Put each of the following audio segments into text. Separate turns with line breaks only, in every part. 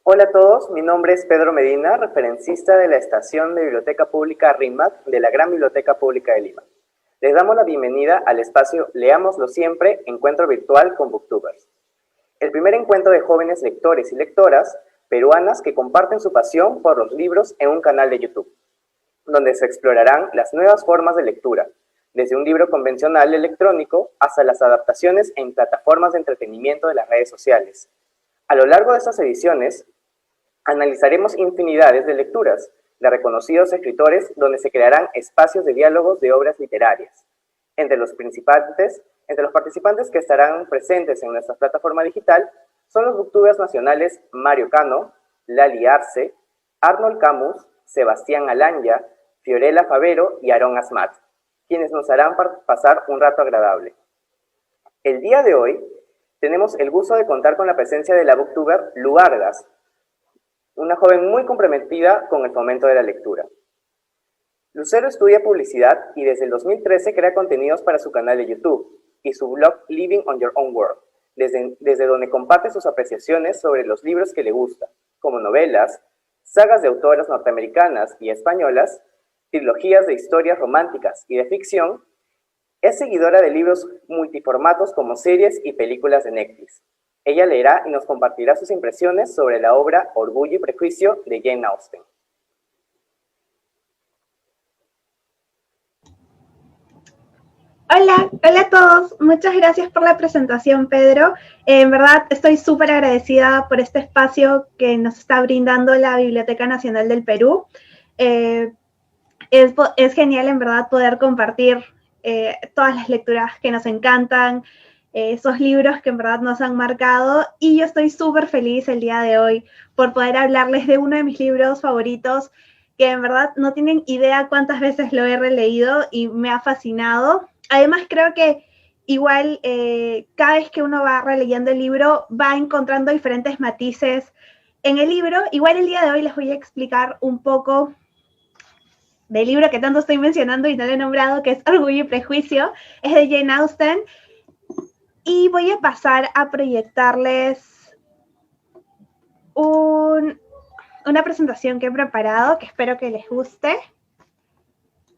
Hola a todos, mi nombre es Pedro Medina, referencista de la Estación de Biblioteca Pública RIMAC de la Gran Biblioteca Pública de Lima. Les damos la bienvenida al espacio Leámoslo Siempre, encuentro virtual con Booktubers. El primer encuentro de jóvenes lectores y lectoras peruanas que comparten su pasión por los libros en un canal de YouTube, donde se explorarán las nuevas formas de lectura, desde un libro convencional electrónico hasta las adaptaciones en plataformas de entretenimiento de las redes sociales. A lo largo de estas ediciones, analizaremos infinidades de lecturas de reconocidos escritores donde se crearán espacios de diálogos de obras literarias. Entre los participantes que estarán presentes en nuestra plataforma digital son los booktubers nacionales Mario Cano, Lali Arce, Arnold Camus, Sebastián Alanya, Fiorella Favero y Aarón Asmat, quienes nos harán pasar un rato agradable. El día de hoy tenemos el gusto de contar con la presencia de la booktuber Lu Vargas, una joven muy comprometida con el fomento de la lectura. Lucero estudia publicidad y desde el 2013 crea contenidos para su canal de YouTube y su blog Living on Your Own World, desde donde comparte sus apreciaciones sobre los libros que le gustan, como novelas, sagas de autoras norteamericanas y españolas, trilogías de historias románticas y de ficción. Es seguidora de libros multiformatos como series y películas de Netflix. Ella leerá y nos compartirá sus impresiones sobre la obra Orgullo y Prejuicio de Jane Austen.
Hola a todos. Muchas gracias por la presentación, Pedro. En verdad, estoy súper agradecida por este espacio que nos está brindando la Biblioteca Nacional del Perú. Es genial, en verdad, poder compartir todas las lecturas que nos encantan, esos libros que en verdad nos han marcado, y yo estoy súper feliz el día de hoy por poder hablarles de uno de mis libros favoritos, que en verdad no tienen idea cuántas veces lo he releído y me ha fascinado. Además, creo que igual cada vez que uno va releyendo el libro va encontrando diferentes matices en el libro. Igual el día de hoy les voy a explicar un poco del libro que tanto estoy mencionando y no lo he nombrado, que es Orgullo y Prejuicio. Es de Jane Austen. Y voy a pasar a proyectarles una presentación que he preparado, que espero que les guste,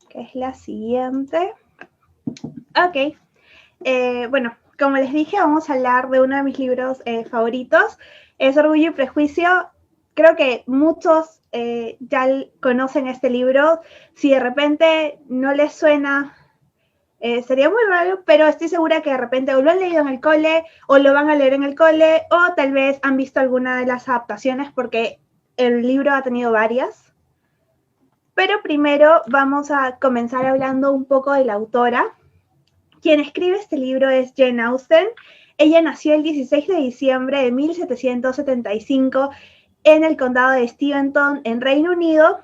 que es la siguiente. Ok. Bueno, como les dije, vamos a hablar de uno de mis libros favoritos. Es Orgullo y Prejuicio. Creo que muchos ya conocen este libro. Si de repente no les suena, sería muy raro, pero estoy segura que de repente o lo han leído en el cole, o lo van a leer en el cole, o tal vez han visto alguna de las adaptaciones, porque el libro ha tenido varias. Pero primero vamos a comenzar hablando un poco de la autora. Quien escribe este libro es Jane Austen. Ella nació el 16 de diciembre de 1775 en el condado de Steventon, en Reino Unido.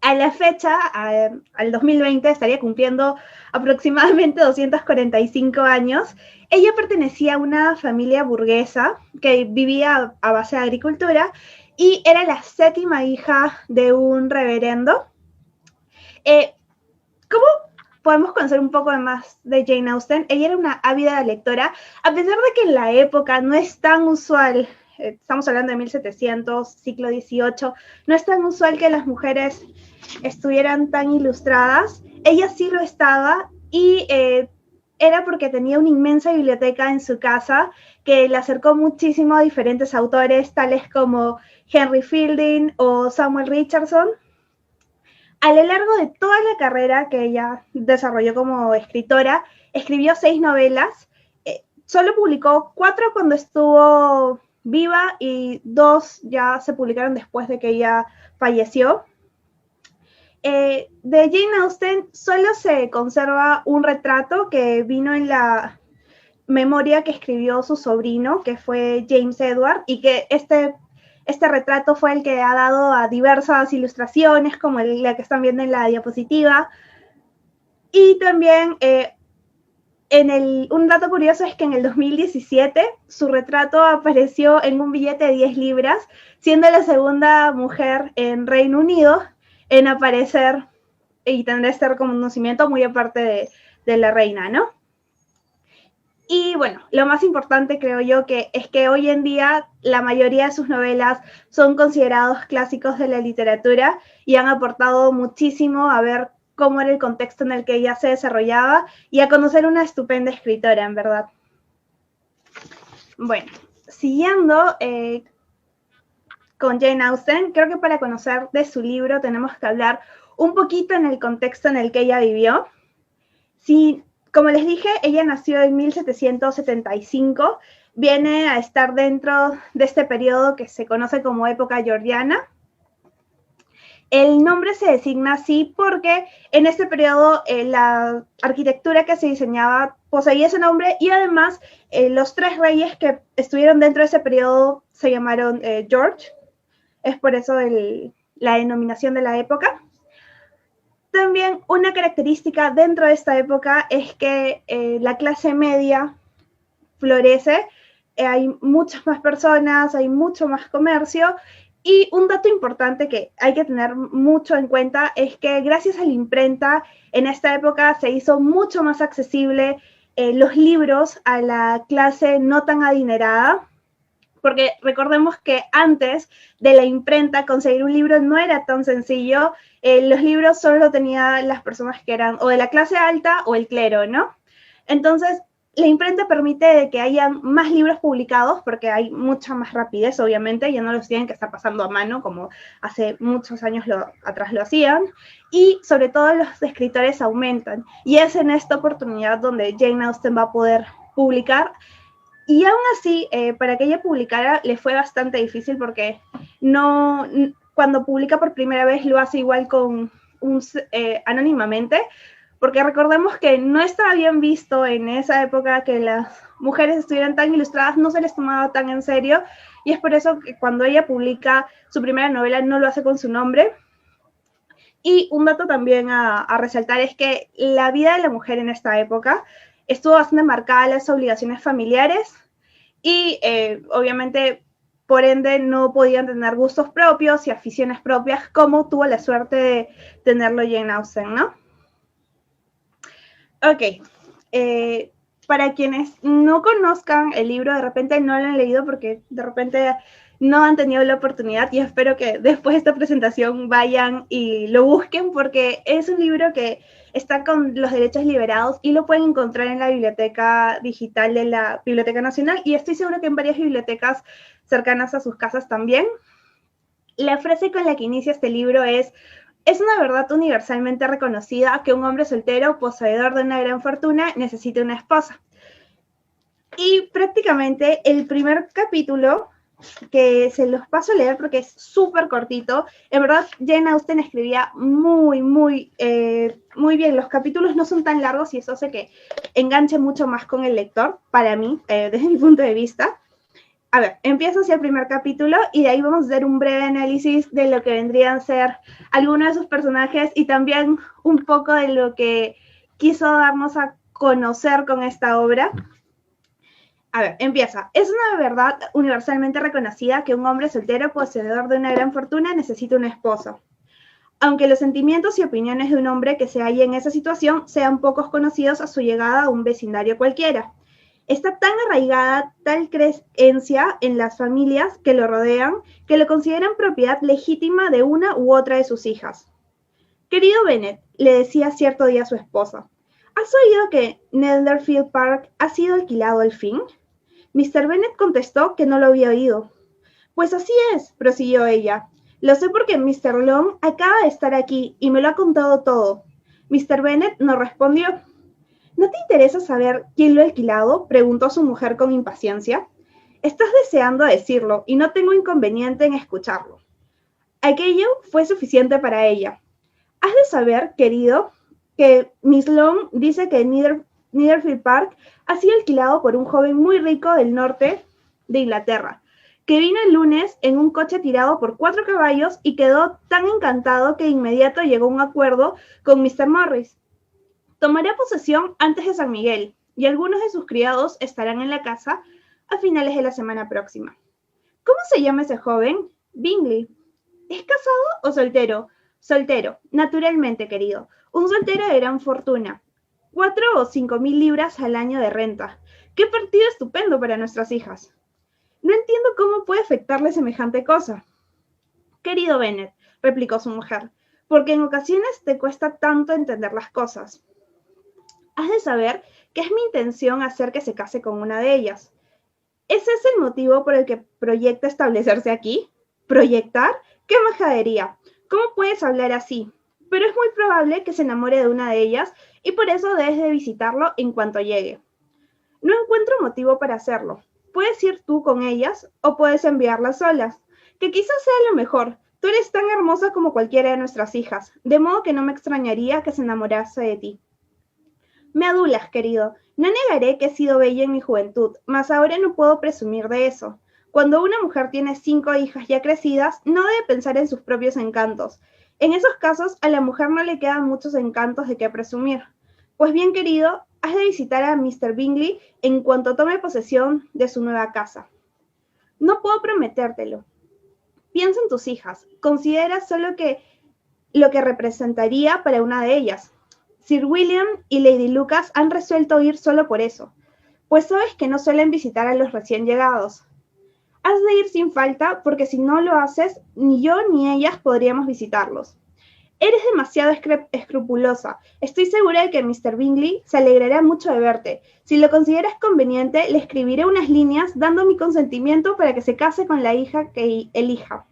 A la fecha, al 2020, estaría cumpliendo aproximadamente 245 años. Ella pertenecía a una familia burguesa que vivía a base de agricultura y era la séptima hija de un reverendo. ¿Cómo podemos conocer un poco más de Jane Austen? Ella era una ávida lectora, a pesar de que en la época no es tan usual, estamos hablando de 1700, siglo XVIII, no es tan usual que las mujeres estuvieran tan ilustradas. Ella sí lo estaba, y era porque tenía una inmensa biblioteca en su casa que le acercó muchísimo a diferentes autores, tales como Henry Fielding o Samuel Richardson. A lo largo de toda la carrera que ella desarrolló como escritora, escribió 6 novelas. Solo publicó 4 cuando estuvo viva y 2 ya se publicaron después de que ella falleció. De Jane Austen solo se conserva un retrato que vino en la memoria que escribió su sobrino, que fue James Edward, y que este retrato fue el que ha dado a diversas ilustraciones, como la que están viendo en la diapositiva. Y también un dato curioso es que en el 2017 su retrato apareció en un billete de 10 libras, siendo la segunda mujer en Reino Unido en aparecer y tener este reconocimiento, muy aparte de la reina, ¿no? Y bueno, lo más importante creo yo que es que hoy en día la mayoría de sus novelas son considerados clásicos de la literatura y han aportado muchísimo a ver cómo era el contexto en el que ella se desarrollaba y a conocer una estupenda escritora, en verdad. Bueno, siguiendo con Jane Austen, creo que para conocer de su libro tenemos que hablar un poquito en el contexto en el que ella vivió. Sí, como les dije, ella nació en 1775, viene a estar dentro de este periodo que se conoce como época georgiana. El nombre se designa así porque en este periodo la arquitectura que se diseñaba poseía ese nombre y además los tres reyes que estuvieron dentro de ese periodo se llamaron George, es por eso la denominación de la época. También una característica dentro de esta época es que la clase media florece, hay muchas más personas, hay mucho más comercio y un dato importante que hay que tener mucho en cuenta es que gracias a la imprenta en esta época se hizo mucho más accesible los libros a la clase no tan adinerada, porque recordemos que antes de la imprenta conseguir un libro no era tan sencillo, los libros solo tenían las personas que eran o de la clase alta o el clero, ¿no? Entonces, la imprenta permite que hayan más libros publicados porque hay mucha más rapidez, obviamente, ya no los tienen que estar pasando a mano como hace muchos años atrás lo hacían, y sobre todo los escritores aumentan, y es en esta oportunidad donde Jane Austen va a poder publicar. Y aún así, para que ella publicara, le fue bastante difícil porque cuando publica por primera vez lo hace igual anónimamente, porque recordemos que no estaba bien visto en esa época que las mujeres estuvieran tan ilustradas, no se les tomaba tan en serio, y es por eso que cuando ella publica su primera novela no lo hace con su nombre. Y un dato también a resaltar es que la vida de la mujer en esta época estuvo bastante marcada las obligaciones familiares y obviamente por ende no podían tener gustos propios y aficiones propias como tuvo la suerte de tenerlo Jane Austen, ¿no? Ok, para quienes no conozcan el libro, de repente no lo han leído porque de repente no han tenido la oportunidad y espero que después de esta presentación vayan y lo busquen porque es un libro que está con los derechos liberados y lo pueden encontrar en la biblioteca digital de la Biblioteca Nacional y estoy segura que en varias bibliotecas cercanas a sus casas también. La frase con la que inicia este libro es una verdad universalmente reconocida que un hombre soltero, poseedor de una gran fortuna, necesita una esposa. Y prácticamente el primer capítulo, que se los paso a leer porque es súper cortito, en verdad Jane Austen escribía muy bien, los capítulos no son tan largos y eso hace que enganche mucho más con el lector, para mí, desde mi punto de vista. A ver, empiezo hacia el primer capítulo y de ahí vamos a hacer un breve análisis de lo que vendrían a ser algunos de sus personajes y también un poco de lo que quiso darnos a conocer con esta obra. A ver, empieza. Es una verdad universalmente reconocida que un hombre soltero poseedor de una gran fortuna necesita un esposo. Aunque los sentimientos y opiniones de un hombre que se halla en esa situación sean pocos conocidos a su llegada a un vecindario cualquiera. Está tan arraigada tal creencia en las familias que lo rodean que lo consideran propiedad legítima de una u otra de sus hijas. Querido Bennet, le decía cierto día a su esposa, ¿has oído que Netherfield Park ha sido alquilado al fin? Mr. Bennet contestó que no lo había oído. Pues así es, prosiguió ella. Lo sé porque Mr. Long acaba de estar aquí y me lo ha contado todo. Mr. Bennet no respondió. ¿No te interesa saber quién lo ha alquilado?, preguntó su mujer con impaciencia. Estás deseando decirlo y no tengo inconveniente en escucharlo. Aquello fue suficiente para ella. Has de saber, querido, que Miss Long dice que Netherfield Park ha sido alquilado por un joven muy rico del norte de Inglaterra, que vino el lunes en un coche tirado por 4 caballos y quedó tan encantado que de inmediato llegó a un acuerdo con Mr. Morris. Tomará posesión antes de San Miguel y algunos de sus criados estarán en la casa a finales de la semana próxima. ¿Cómo se llama ese joven? Bingley. ¿Es casado o soltero? Soltero, naturalmente, querido. Un soltero de gran fortuna. 4 o 5.000 libras al año de renta. ¡Qué partido estupendo para nuestras hijas! No entiendo cómo puede afectarle semejante cosa. Querido Bennet, replicó su mujer, porque en ocasiones te cuesta tanto entender las cosas. Has de saber que es mi intención hacer que se case con una de ellas. ¿Ese es el motivo por el que proyecta establecerse aquí? ¿Proyectar? ¡Qué majadería! ¿Cómo puedes hablar así? Pero es muy probable que se enamore de una de ellas y por eso debes de visitarlo en cuanto llegue. No encuentro motivo para hacerlo. Puedes ir tú con ellas o puedes enviarlas solas, que quizás sea lo mejor. Tú eres tan hermosa como cualquiera de nuestras hijas, de modo que no me extrañaría que se enamorase de ti. Me adulas, querido. No negaré que he sido bella en mi juventud, mas ahora no puedo presumir de eso. Cuando una mujer tiene 5 hijas ya crecidas, no debe pensar en sus propios encantos. En esos casos, a la mujer no le quedan muchos encantos de qué presumir. Pues bien, querido, has de visitar a Mr. Bingley en cuanto tome posesión de su nueva casa. No puedo prometértelo. Piensa en tus hijas. Considera solo lo que representaría para una de ellas. Sir William y Lady Lucas han resuelto ir solo por eso, pues sabes que no suelen visitar a los recién llegados. Has de ir sin falta, porque si no lo haces, ni yo ni ellas podríamos visitarlos. Eres demasiado escrupulosa. Estoy segura de que Mr. Bingley se alegrará mucho de verte. Si lo consideras conveniente, le escribiré unas líneas dando mi consentimiento para que se case con la hija que elija.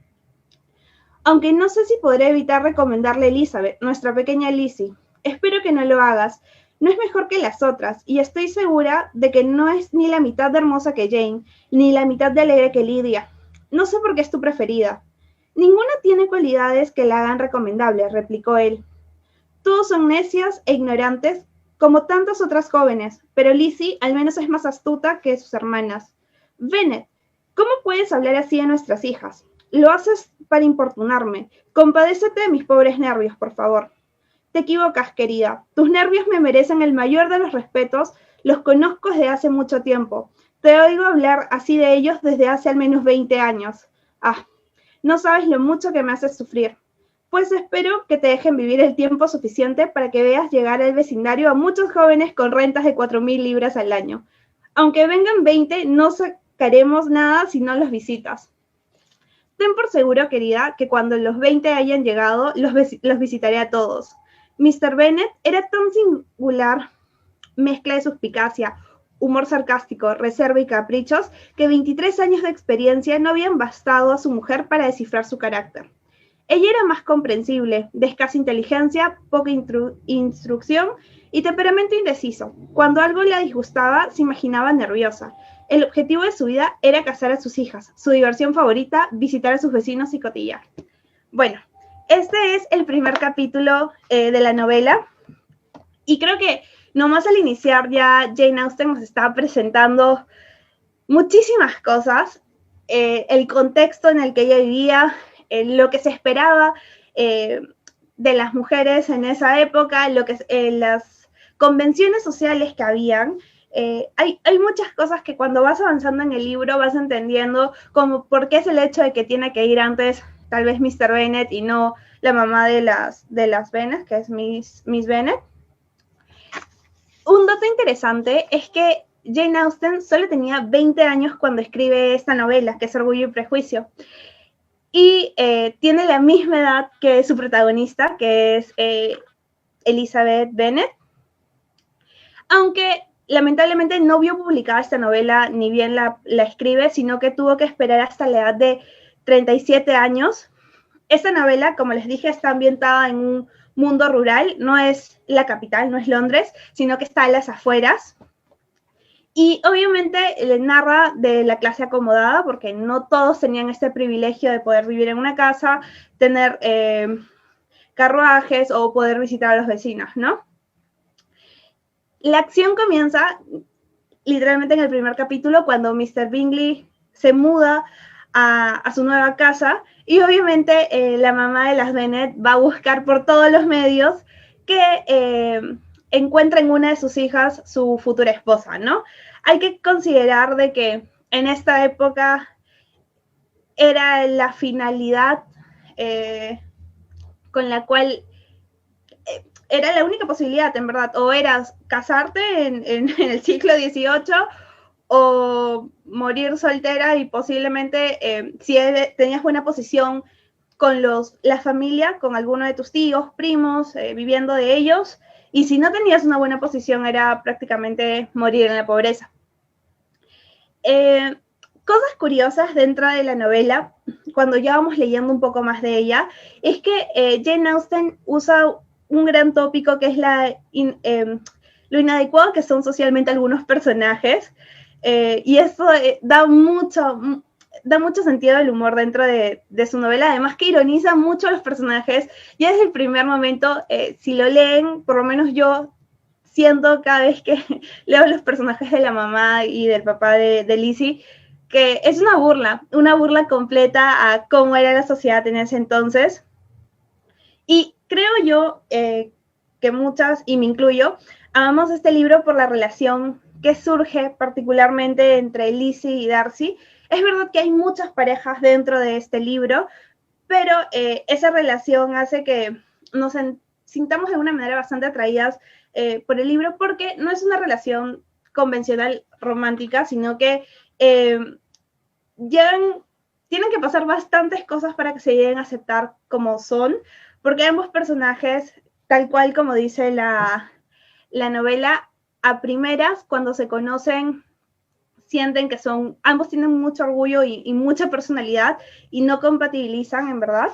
Aunque no sé si podré evitar recomendarle a Elizabeth, nuestra pequeña Lizzie. Espero que no lo hagas. No es mejor que las otras, y estoy segura de que no es ni la mitad de hermosa que Jane, ni la mitad de alegre que Lydia. No sé por qué es tu preferida. Ninguna tiene cualidades que la hagan recomendable, replicó él. Todos son necias e ignorantes, como tantas otras jóvenes, pero Lizzie al menos es más astuta que sus hermanas. Bennet, ¿cómo puedes hablar así de nuestras hijas? Lo haces para importunarme. Compadécete de mis pobres nervios, por favor. Te equivocas, querida. Tus nervios me merecen el mayor de los respetos. Los conozco desde hace mucho tiempo. Te oigo hablar así de ellos desde hace al menos 20 años. Ah, no sabes lo mucho que me haces sufrir. Pues espero que te dejen vivir el tiempo suficiente para que veas llegar al vecindario a muchos jóvenes con rentas de 4.000 libras al año. Aunque vengan 20, no sacaremos nada si no los visitas. Ten por seguro, querida, que cuando los 20 hayan llegado, los visitaré a todos. Mr. Bennet era tan singular mezcla de suspicacia, humor sarcástico, reserva y caprichos, que 23 años de experiencia no habían bastado a su mujer para descifrar su carácter. Ella era más comprensible, de escasa inteligencia, poca instrucción y temperamento indeciso. Cuando algo la disgustaba, se imaginaba nerviosa. El objetivo de su vida era casar a sus hijas, su diversión favorita, visitar a sus vecinos y cotillar. Bueno, este es el primer capítulo de la novela y creo que nomás al iniciar ya Jane Austen nos estaba presentando muchísimas cosas, el contexto en el que ella vivía, lo que se esperaba de las mujeres en esa época, las convenciones sociales que habían. Hay muchas cosas que cuando vas avanzando en el libro vas entendiendo, como por qué es el hecho de que tiene que ir antes tal vez Mr. Bennet y no la mamá de las Bennet, que es Miss Bennet. Un dato interesante es que Jane Austen solo tenía 20 años cuando escribe esta novela, que es Orgullo y Prejuicio. Y tiene la misma edad que su protagonista, que es Elizabeth Bennet. Aunque lamentablemente no vio publicada esta novela, ni bien la escribe, sino que tuvo que esperar hasta la edad de 37 años. Esta novela, como les dije, está ambientada en un mundo rural, no es la capital, no es Londres, sino que está a las afueras. Y obviamente le narra de la clase acomodada, porque no todos tenían este privilegio de poder vivir en una casa, tener carruajes o poder visitar a los vecinos, ¿no? La acción comienza literalmente en el primer capítulo, cuando Mr. Bingley se muda a su nueva casa, y obviamente la mamá de las Bennet va a buscar por todos los medios que encuentre en una de sus hijas su futura esposa, ¿no? Hay que considerar de que en esta época era la finalidad con la cual era la única posibilidad, en verdad, o eras casarte en el siglo XVIII o morir soltera y posiblemente si tenías buena posición con la familia, con alguno de tus tíos, primos, viviendo de ellos, y si no tenías una buena posición era prácticamente morir en la pobreza. Cosas curiosas dentro de la novela, cuando ya vamos leyendo un poco más de ella, es que Jane Austen usa un gran tópico que es lo inadecuado que son socialmente algunos personajes, y eso da mucho sentido al humor dentro de su novela, además que ironiza mucho a los personajes. Ya desde el primer momento, si lo leen, por lo menos yo siento cada vez que leo los personajes de la mamá y del papá de Lizzie, que es una burla completa a cómo era la sociedad en ese entonces. Y creo yo que muchas, y me incluyo, amamos este libro por la relación que surge particularmente entre Lizzie y Darcy. Es verdad que hay muchas parejas dentro de este libro, pero esa relación hace que nos sintamos de una manera bastante atraídas por el libro, porque no es una relación convencional romántica, sino que tienen que pasar bastantes cosas para que se lleguen a aceptar como son, porque ambos personajes, tal cual como dice la novela, a primeras, cuando se conocen, sienten que ambos tienen mucho orgullo y mucha personalidad y no compatibilizan, en verdad.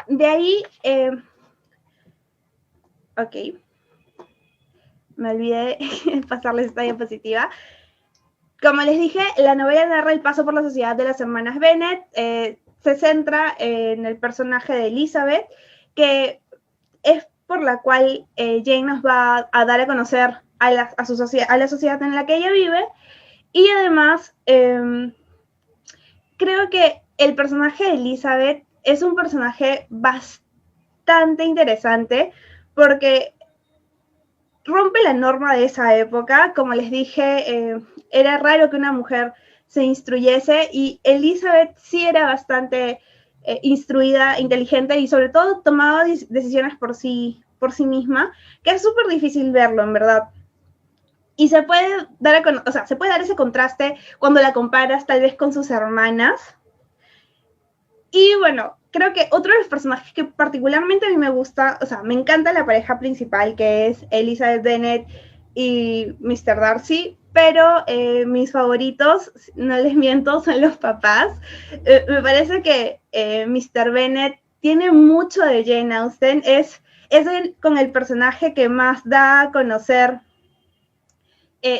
De ahí, ok, me olvidé pasarles esta diapositiva. Como les dije, la novela narra el paso por la sociedad de las hermanas Bennet. Se centra en el personaje de Elizabeth, que es por la cual Jane nos va a dar a conocer a la sociedad en la que ella vive. Y además, creo que el personaje de Elizabeth es un personaje bastante interesante porque rompe la norma de esa época. Como les dije, era raro que una mujer se instruyese y Elizabeth sí era bastante instruida, inteligente y sobre todo tomaba decisiones por sí misma, que es súper difícil verlo, en verdad. Y se puede dar ese contraste cuando la comparas tal vez con sus hermanas. Y bueno, creo que otro de los personajes que particularmente a mí me gusta, me encanta la pareja principal, que es Elizabeth Bennet y Mr. Darcy, pero mis favoritos, no les miento, son los papás. Me parece que Mr. Bennet tiene mucho de Jane Austen, es con el personaje que más da a conocer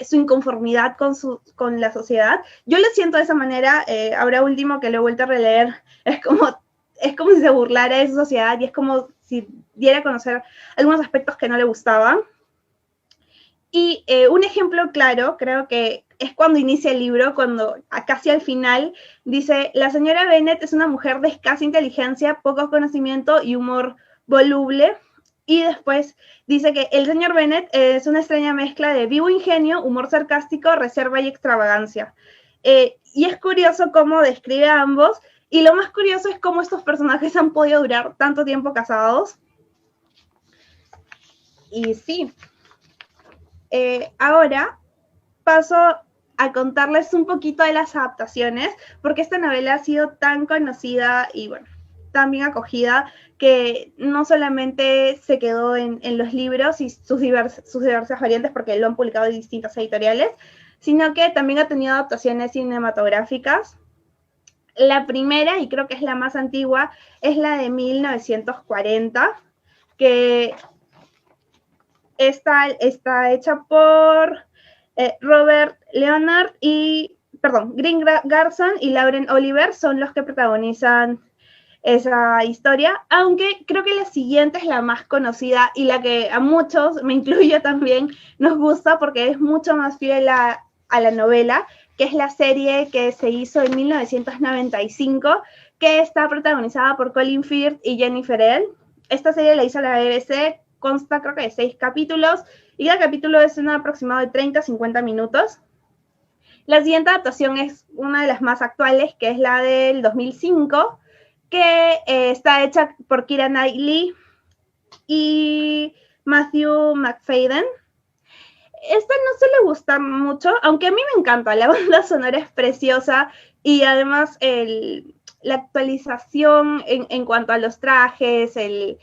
su inconformidad con la sociedad. Yo lo siento de esa manera, ahora último que lo he vuelto a releer, es como si se burlara de su sociedad y es como si diera a conocer algunos aspectos que no le gustaban. Y un ejemplo claro, creo que es cuando inicia el libro, cuando casi al final dice: la señora Bennet es una mujer de escasa inteligencia, poco conocimiento y humor voluble. Y después dice que el señor Bennet es una extraña mezcla de vivo ingenio, humor sarcástico, reserva y extravagancia. Y es curioso cómo describe a ambos, y lo más curioso es cómo estos personajes han podido durar tanto tiempo casados. Y sí, ahora paso a contarles un poquito de las adaptaciones, porque esta novela ha sido tan conocida y bueno, tan bien acogida, que no solamente se quedó en los libros y sus diversas variantes, porque lo han publicado en distintas editoriales, sino que también ha tenido adaptaciones cinematográficas. La primera, y creo que es la más antigua, es la de 1940, que está hecha por Robert Leonard Green Garson y Lauren Oliver son los que protagonizan esa historia, aunque creo que la siguiente es la más conocida y la que a muchos, me incluyo también, nos gusta porque es mucho más fiel a la novela, que es la serie que se hizo en 1995, que está protagonizada por Colin Firth y Jennifer Ehle. Esta serie la hizo la BBC, consta creo que de 6 capítulos, y cada capítulo es un aproximado de 30 a 50 minutos. La siguiente adaptación es una de las más actuales, que es la del 2005, que está hecha por Keira Knightley y Matthew Macfadyen. Esta no se le gusta mucho, aunque a mí me encanta, la banda sonora es preciosa y además la actualización en cuanto a los trajes, el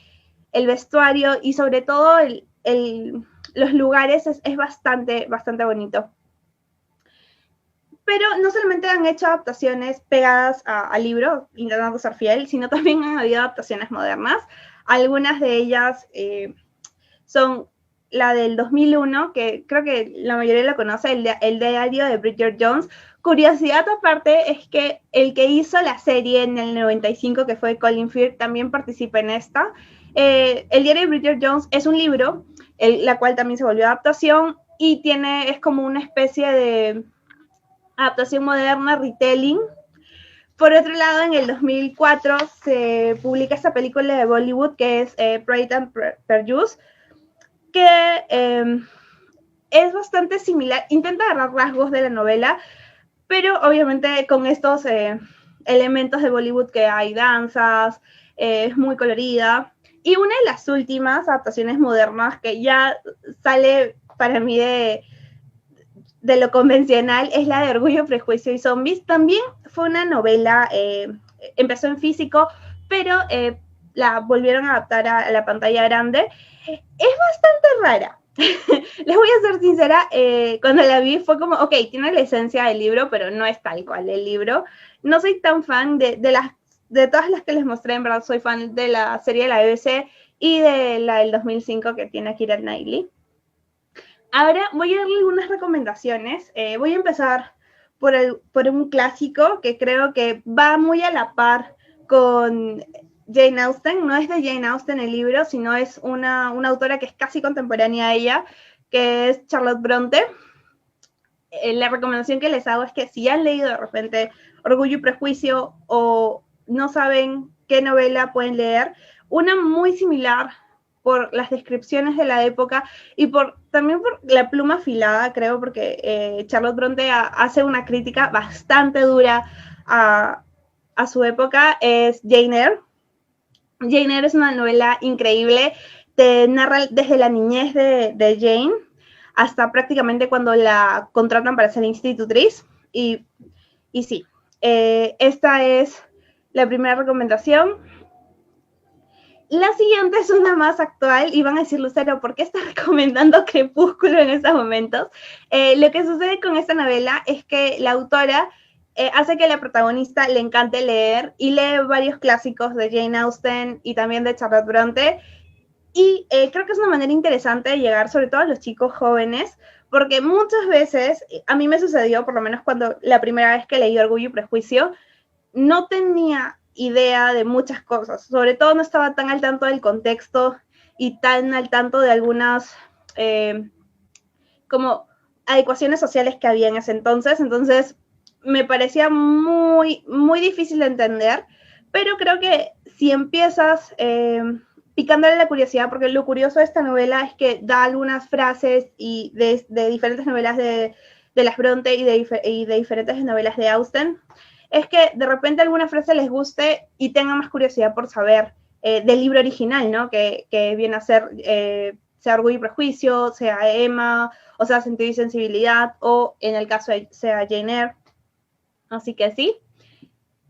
vestuario y sobre todo los lugares es bastante bonito. Pero no solamente han hecho adaptaciones pegadas al libro, intentando ser fiel, sino también han habido adaptaciones modernas. Algunas de ellas son la del 2001, que creo que la mayoría lo conoce, el diario de Bridget Jones. Curiosidad aparte es que el que hizo la serie en el 95, que fue Colin Firth, también participa en esta. El diario de Bridget Jones es un libro, la cual también se volvió adaptación y es como una especie de adaptación moderna, retelling. Por otro lado, en el 2004 se publica esta película de Bollywood que es Pride and Prejudice, que es bastante similar, intenta agarrar rasgos de la novela, pero obviamente con estos elementos de Bollywood que hay danzas, es muy colorida. Y una de las últimas adaptaciones modernas que ya sale para mí de lo convencional es la de Orgullo, Prejuicio y Zombies. También fue una novela, empezó en físico, pero la volvieron a adaptar a la pantalla grande. Es bastante rara. Les voy a ser sincera, cuando la vi fue como, ok, tiene la esencia del libro, pero no es tal cual el libro. No soy tan fan de todas las que les mostré, en verdad soy fan de la serie de la BBC y de la del 2005 que tiene Keira Knightley. Ahora voy a darle algunas recomendaciones. Voy a empezar por un clásico que creo que va muy a la par con Jane Austen. No es de Jane Austen el libro, sino es una autora que es casi contemporánea a ella, que es Charlotte Bronte. La recomendación que les hago es que si han leído de repente Orgullo y Prejuicio o no saben qué novela pueden leer, una muy similar por las descripciones de la época y también por la pluma afilada, creo, porque Charlotte Bronte hace una crítica bastante dura a su época, es Jane Eyre. Jane Eyre es una novela increíble, te narra desde la niñez de Jane hasta prácticamente cuando la contratan para ser institutriz, y sí, esta es la primera recomendación. La siguiente es una más actual y van a decir, Lucero, ¿por qué estás recomendando Crepúsculo en estos momentos? Lo que sucede con esta novela es que la autora hace que a la protagonista le encante leer y lee varios clásicos de Jane Austen y también de Charlotte Bronte. Y creo que es una manera interesante de llegar sobre todo a los chicos jóvenes, porque muchas veces, a mí me sucedió, por lo menos cuando la primera vez que leí Orgullo y Prejuicio, no tenía idea de muchas cosas, sobre todo no estaba tan al tanto del contexto y tan al tanto de algunas como adecuaciones sociales que había en ese entonces me parecía muy difícil de entender, pero creo que si empiezas picándole la curiosidad, porque lo curioso de esta novela es que da algunas frases y de diferentes novelas de las Bronte y de diferentes novelas de Austen, es que de repente alguna frase les guste y tengan más curiosidad por saber del libro original, ¿no? Que viene a ser, sea Orgullo y Prejuicio, sea Emma, o sea Sentido y Sensibilidad, o en el caso de sea Jane Eyre. Así que sí.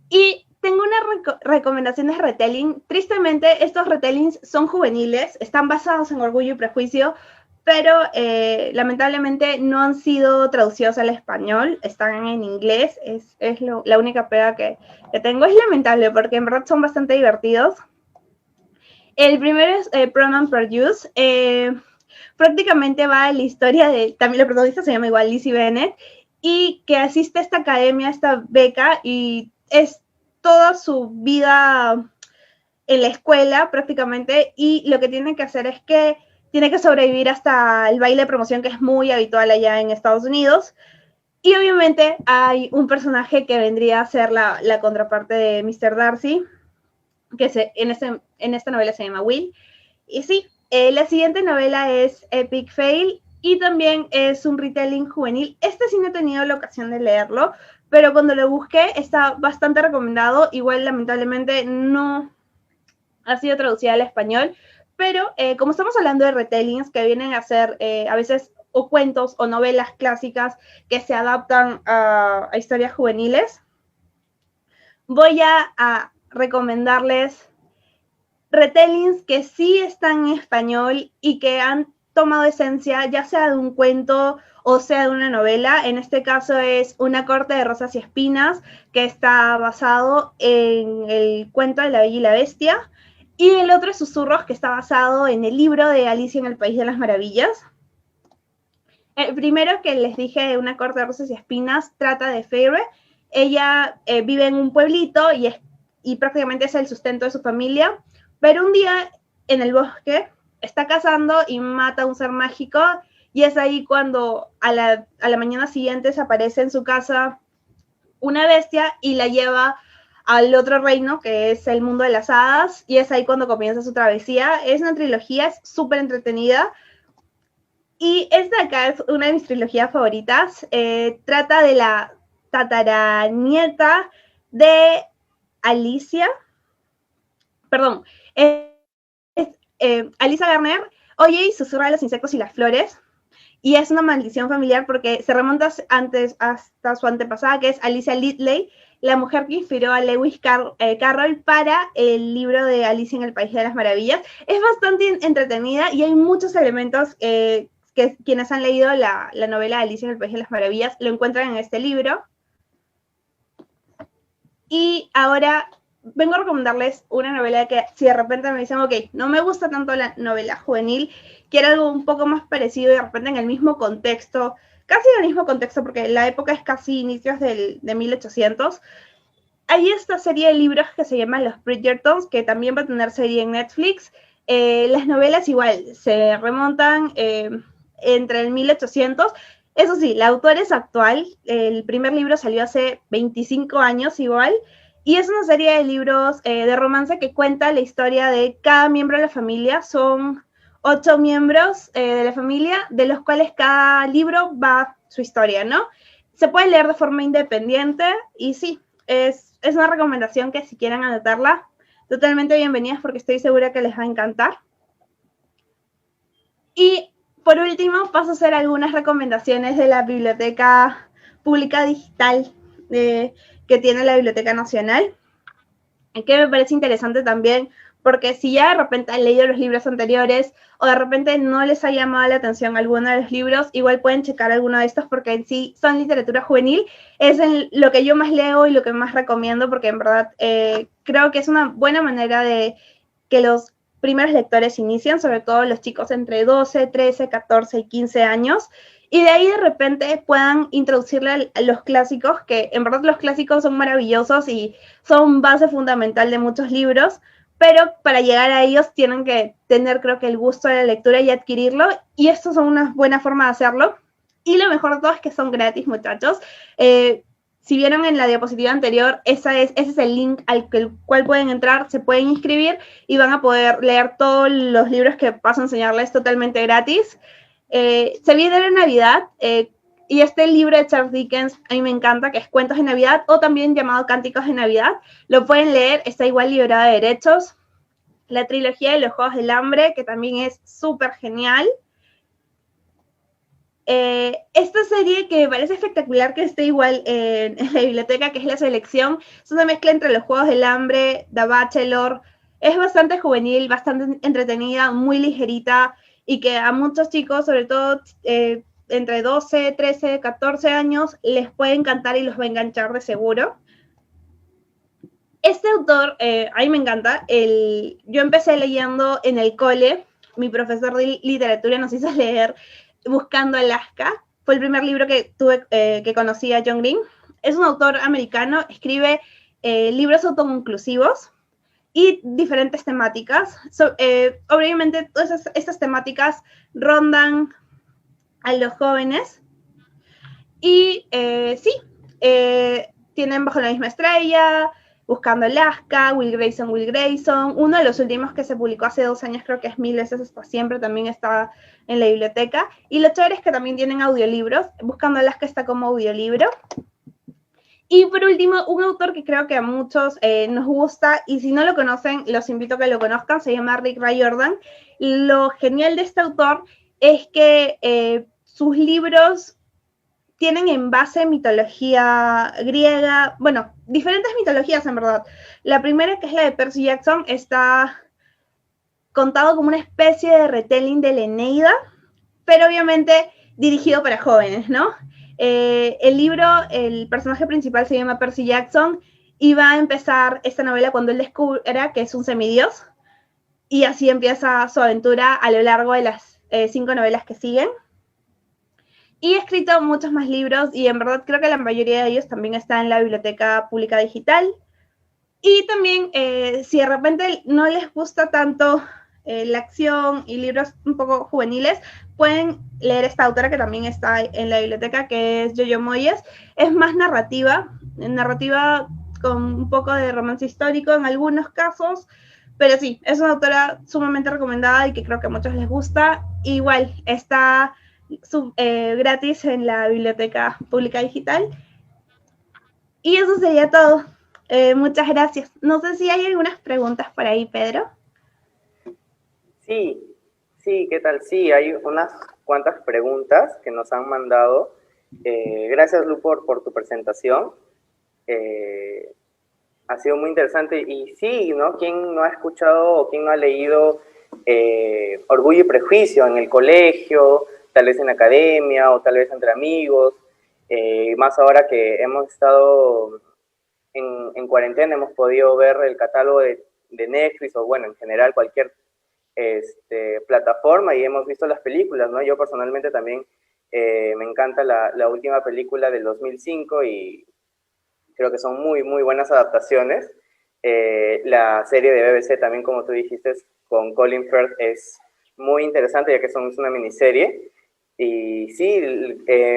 Y tengo una recomendación de retelling. Tristemente, estos retellings son juveniles, están basados en Orgullo y Prejuicio, pero lamentablemente no han sido traducidos al español, están en inglés, es la única pega que tengo. Es lamentable porque en verdad son bastante divertidos. El primero es Pride and Prejudice. Prácticamente va en la historia de, también la protagonista se llama igual Lizzie Bennet, y que asiste a esta academia, a esta beca, y es toda su vida en la escuela prácticamente, y lo que tiene que hacer es que tiene que sobrevivir hasta el baile de promoción, que es muy habitual allá en Estados Unidos. Y obviamente hay un personaje que vendría a ser la contraparte de Mr. Darcy, que en esta novela se llama Will. Y sí, la siguiente novela es Epic Fail, y también es un retelling juvenil. Este sí no he tenido la ocasión de leerlo, pero cuando lo busqué está bastante recomendado. Igual, lamentablemente, no ha sido traducida al español, pero como estamos hablando de retellings que vienen a ser a veces o cuentos o novelas clásicas que se adaptan a historias juveniles, voy a recomendarles retellings que sí están en español y que han tomado esencia, ya sea de un cuento o sea de una novela. En este caso es Una corte de rosas y espinas, que está basado en el cuento de La Bella y la Bestia. Y el otro es Susurros, que está basado en el libro de Alicia en el País de las Maravillas. El primero que les dije, Una corte de rosas y espinas, trata de Feyre. Ella vive en un pueblito y prácticamente es el sustento de su familia. Pero un día en el bosque está cazando y mata a un ser mágico, y es ahí cuando a la mañana siguiente se aparece en su casa una bestia y la lleva al otro reino, que es el mundo de las hadas, y es ahí cuando comienza su travesía. Es una trilogía, es súper entretenida, y esta acá es una de mis trilogías favoritas. Trata de la tataranieta de Alicia, perdón, Alicia Garner oye y susurra a los insectos y las flores, y es una maldición familiar porque se remonta antes hasta su antepasada, que es Alicia Lidley, la mujer que inspiró a Lewis Carroll para el libro de Alicia en el País de las Maravillas. Es bastante entretenida y hay muchos elementos que quienes han leído la novela de Alicia en el País de las Maravillas lo encuentran en este libro. Y ahora vengo a recomendarles una novela que si de repente me dicen, ok, no me gusta tanto la novela juvenil, quiero algo un poco más parecido y de repente en el mismo contexto, casi en el mismo contexto, porque la época es casi inicios de 1800, hay esta serie de libros que se llama Los Bridgertons, que también va a tener serie en Netflix. Las novelas igual se remontan entre el 1800. Eso sí, la autora es actual. El primer libro salió hace 25 años igual. Y es una serie de libros de romance que cuenta la historia de cada miembro de la familia. Son 8 miembros de la familia, de los cuales cada libro va su historia, ¿no? Se puede leer de forma independiente y sí, es una recomendación que si quieren anotarla, totalmente bienvenidas porque estoy segura que les va a encantar. Y por último, paso a hacer algunas recomendaciones de la Biblioteca Pública Digital que tiene la Biblioteca Nacional, que me parece interesante también, porque si ya de repente han leído los libros anteriores o de repente no les ha llamado la atención alguno de los libros, igual pueden checar alguno de estos porque en sí son literatura juvenil. Es lo que yo más leo y lo que más recomiendo porque en verdad creo que es una buena manera de que los primeros lectores inician, sobre todo los chicos entre 12, 13, 14 y 15 años, y de ahí de repente puedan introducirle a los clásicos, que en verdad los clásicos son maravillosos y son base fundamental de muchos libros, pero para llegar a ellos tienen que tener, creo que, el gusto de la lectura y adquirirlo, y esto son una buena forma de hacerlo. Y lo mejor de todo es que son gratis, muchachos. Si vieron en la diapositiva anterior, ese es el link al cual pueden entrar, se pueden inscribir y van a poder leer todos los libros que paso a enseñarles totalmente gratis. Se viene la Navidad y este libro de Charles Dickens a mí me encanta, que es Cuentos de Navidad o también llamado Cánticos de Navidad. Lo pueden leer, está igual librado de derechos. La trilogía de los Juegos del Hambre, que también es súper genial. Esta serie que me parece espectacular que esté igual en la biblioteca, que es La Selección, es una mezcla entre los Juegos del Hambre, The Bachelor. Es bastante juvenil, bastante entretenida, muy ligerita y que a muchos chicos, sobre todo entre 12, 13, 14 años, les puede encantar y los va a enganchar de seguro. Este autor, a mí me encanta. Yo empecé leyendo en el cole, mi profesor de literatura nos hizo leer Buscando Alaska. Fue el primer libro que conocí a John Green. Es un autor americano, escribe libros autoconclusivos y diferentes temáticas. Obviamente, todas estas temáticas rondan a los jóvenes. Y sí, tienen Bajo la misma estrella, Buscando Alaska, Will Grayson. Uno de los últimos que se publicó hace 2 años, creo que es 1000 veces hasta siempre, también está en la biblioteca. Y lo chévere es que también tienen audiolibros. Buscando Alaska está como audiolibro. Y por último, un autor que creo que a muchos nos gusta, y si no lo conocen, los invito a que lo conozcan, se llama Rick Riordan. Lo genial de este autor es que sus libros tienen en base mitología griega, bueno, diferentes mitologías en verdad. La primera, que es la de Percy Jackson, está contado como una especie de retelling de la Eneida, pero obviamente dirigido para jóvenes, ¿no? El libro, el personaje principal se llama Percy Jackson y va a empezar esta novela cuando él descubra que es un semidios, y así empieza su aventura a lo largo de las 5 novelas que siguen. Y he escrito muchos más libros y en verdad creo que la mayoría de ellos también está en la Biblioteca Pública Digital. Y también, si de repente no les gusta tanto la acción y libros un poco juveniles, pueden leer esta autora que también está en la biblioteca, que es Jojo Moyes. Es más narrativa con un poco de romance histórico en algunos casos, pero sí, es una autora sumamente recomendada y que creo que a muchos les gusta. Igual, está gratis en la Biblioteca Pública Digital. Y eso sería todo. Muchas gracias. No sé si hay algunas preguntas por ahí, Pedro.
Sí, sí, ¿qué tal? Sí, hay unas cuantas preguntas que nos han mandado. Gracias, Lu, por tu presentación. Ha sido muy interesante. Y sí, ¿no? ¿Quién no ha escuchado o quién no ha leído Orgullo y Prejuicio en el colegio, tal vez en la academia o tal vez entre amigos? Más ahora que hemos estado en cuarentena, hemos podido ver el catálogo de Netflix o, bueno, en general cualquier plataforma, y hemos visto las películas, ¿no? Yo personalmente también me encanta la última película del 2005 y creo que son muy, muy buenas adaptaciones. La serie de BBC también, como tú dijiste, con Colin Firth es muy interesante, ya que es una miniserie. Y sí,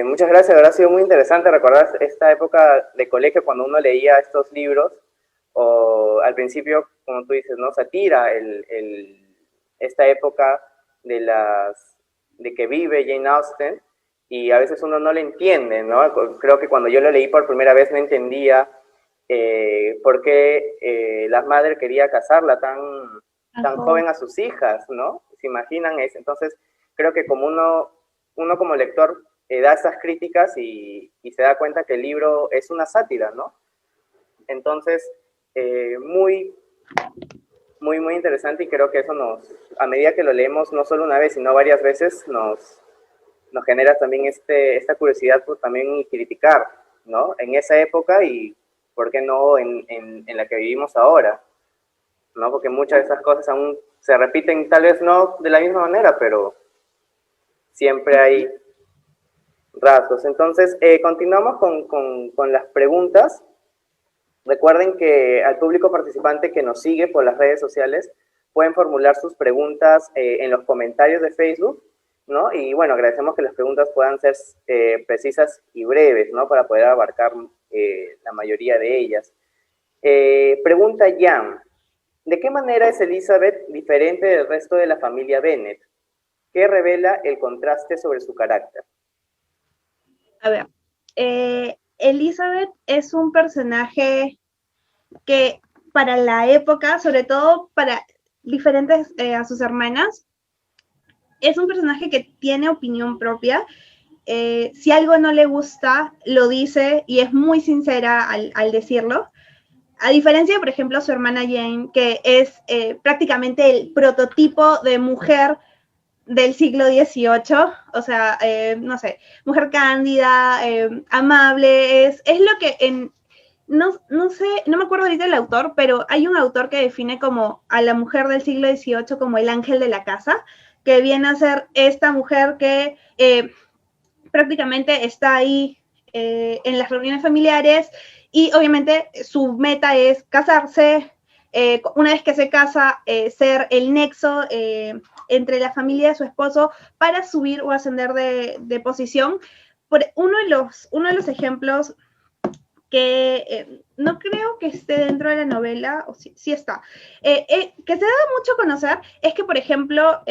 muchas gracias, ahora ha sido muy interesante recordar esta época de colegio cuando uno leía estos libros, o al principio, como tú dices, ¿no? Satira, esta época de que vive Jane Austen, y a veces uno no le entiende, ¿no? Creo que cuando yo lo leí por primera vez no entendía por qué la madre quería casarla tan joven a sus hijas, ¿no? ¿Se imaginan eso? Entonces, creo que como uno como lector da esas críticas y se da cuenta que el libro es una sátira, ¿no? Entonces, muy, muy, muy interesante, y creo que eso a medida que lo leemos, no solo una vez, sino varias veces, nos genera también esta curiosidad por también criticar, ¿no? En esa época y, ¿por qué no en la que vivimos ahora? ¿No? Porque muchas de esas cosas aún se repiten, tal vez no de la misma manera, pero siempre hay rasgos. Entonces, continuamos con las preguntas. Recuerden que al público participante que nos sigue por las redes sociales pueden formular sus preguntas en los comentarios de Facebook, ¿no? Y bueno, agradecemos que las preguntas puedan ser precisas y breves, ¿no? Para poder abarcar la mayoría de ellas. Pregunta Jan: ¿de qué manera es Elizabeth diferente del resto de la familia Bennet? ¿Qué revela el contraste sobre su carácter?
A ver, Elizabeth es un personaje que para la época, sobre todo para diferentes a sus hermanas, es un personaje que tiene opinión propia. Si algo no le gusta, lo dice y es muy sincera al decirlo. A diferencia, por ejemplo, su hermana Jane, que es prácticamente el prototipo de mujer del siglo XVIII, o sea, no sé, mujer cándida, amable, es lo que no sé, no me acuerdo ahorita el autor, pero hay un autor que define como a la mujer del siglo XVIII como el ángel de la casa, que viene a ser esta mujer que prácticamente está ahí en las reuniones familiares y obviamente su meta es casarse. Una vez que se casa, ser el nexo entre la familia de su esposo para subir o ascender de posición. Uno de los ejemplos que no creo que esté dentro de la novela, o sí está, que se da mucho a conocer es que, por ejemplo,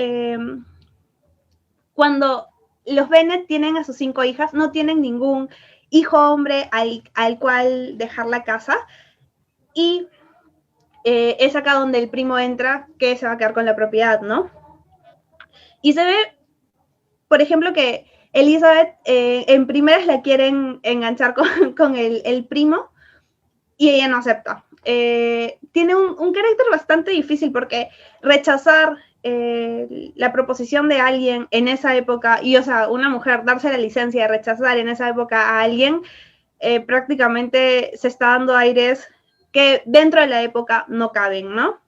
cuando los Bennet tienen a sus 5 hijas, no tienen ningún hijo hombre al cual dejar la casa, y es acá donde el primo entra, que se va a quedar con la propiedad, ¿no? Y se ve, por ejemplo, que Elizabeth en primeras la quieren enganchar con el primo, y ella no acepta. Tiene un carácter bastante difícil porque rechazar la proposición de alguien en esa época, y o sea, una mujer darse la licencia de rechazar en esa época a alguien, prácticamente se está dando aires que dentro de la época no caben, ¿no?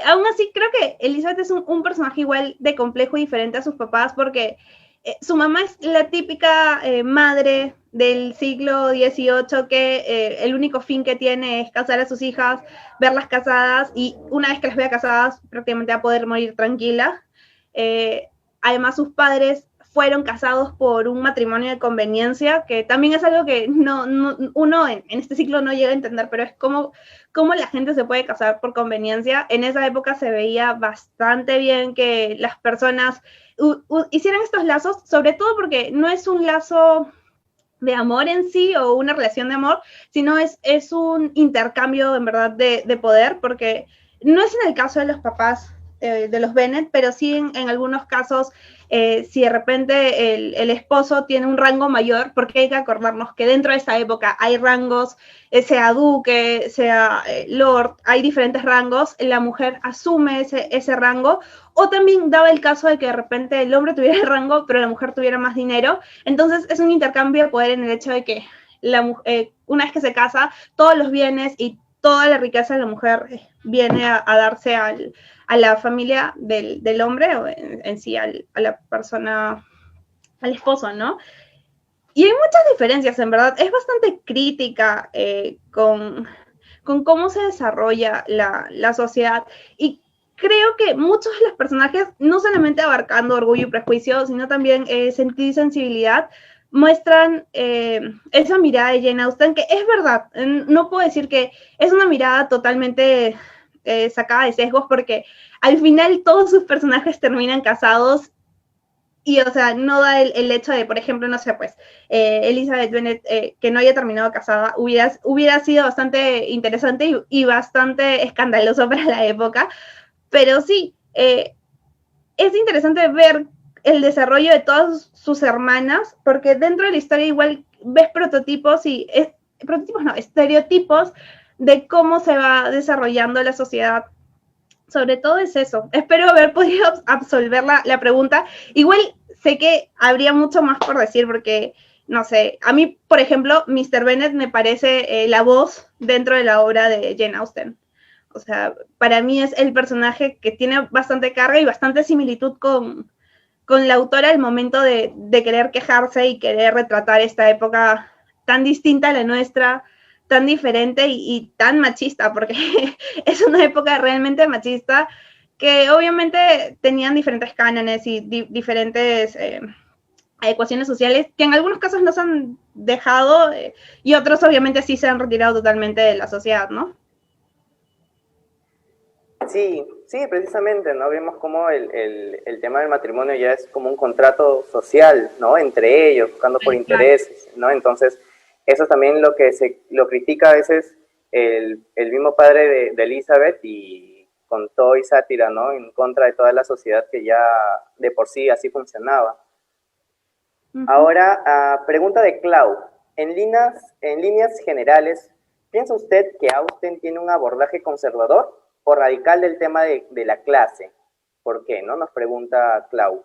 Aún así, creo que Elizabeth es un personaje igual de complejo y diferente a sus papás, porque su mamá es la típica madre del siglo XVIII que el único fin que tiene es casar a sus hijas, verlas casadas, y una vez que las vea casadas prácticamente va a poder morir tranquila. Además, sus padres fueron casados por un matrimonio de conveniencia, que también es algo que uno en este ciclo no llega a entender, pero es cómo la gente se puede casar por conveniencia. En esa época se veía bastante bien que las personas hicieran estos lazos, sobre todo porque no es un lazo de amor en sí o una relación de amor, sino es un intercambio en verdad de poder, porque no es en el caso de los papás de los Bennet, pero sí en algunos casos, si de repente el esposo tiene un rango mayor, porque hay que acordarnos que dentro de esa época hay rangos, sea duque, sea lord, hay diferentes rangos, la mujer asume ese rango, o también daba el caso de que de repente el hombre tuviera el rango, pero la mujer tuviera más dinero. Entonces es un intercambio de poder en el hecho de que una vez que se casa, todos los bienes y toda la riqueza de la mujer viene a darse a la familia del hombre, o en sí a la persona, al esposo, ¿no? Y hay muchas diferencias, en verdad. Es bastante crítica con cómo se desarrolla la sociedad. Y creo que muchos de los personajes, no solamente abarcando Orgullo y Prejuicio, sino también Sentido y Sensibilidad, muestran esa mirada de Jane Austen, que es verdad, no puedo decir que es una mirada totalmente sacada de sesgos, porque al final todos sus personajes terminan casados, y o sea, no da el hecho de, por ejemplo, no sé, pues, Elizabeth Bennet, que no haya terminado casada, hubiera sido bastante interesante y bastante escandaloso para la época, pero sí, es interesante ver el desarrollo de todas sus hermanas, porque dentro de la historia igual ves prototipos prototipos no, estereotipos de cómo se va desarrollando la sociedad. Sobre todo es eso. Espero haber podido absolver la pregunta. Igual sé que habría mucho más por decir, porque, no sé, a mí, por ejemplo, Mr. Bennet me parece la voz dentro de la obra de Jane Austen. O sea, para mí es el personaje que tiene bastante carga y bastante similitud con la autora al momento de querer quejarse y querer retratar esta época tan distinta a la nuestra, tan diferente y tan machista, porque es una época realmente machista, que obviamente tenían diferentes cánones y diferentes ecuaciones sociales, que en algunos casos no se han dejado, y otros obviamente sí se han retirado totalmente de la sociedad, ¿no?
Sí, sí, precisamente, ¿no? Vemos cómo el tema del matrimonio ya es como un contrato social, ¿no? Entre ellos, buscando por intereses, ¿no? Entonces, eso es también lo que lo critica a veces el mismo padre de Elizabeth, y con todo y sátira, ¿no? En contra de toda la sociedad que ya de por sí así funcionaba. Ahora, pregunta de Clau. En líneas generales, ¿piensa usted que Austen tiene un abordaje conservador o radical del tema de la clase? ¿Por qué? ¿No? Nos pregunta Clau.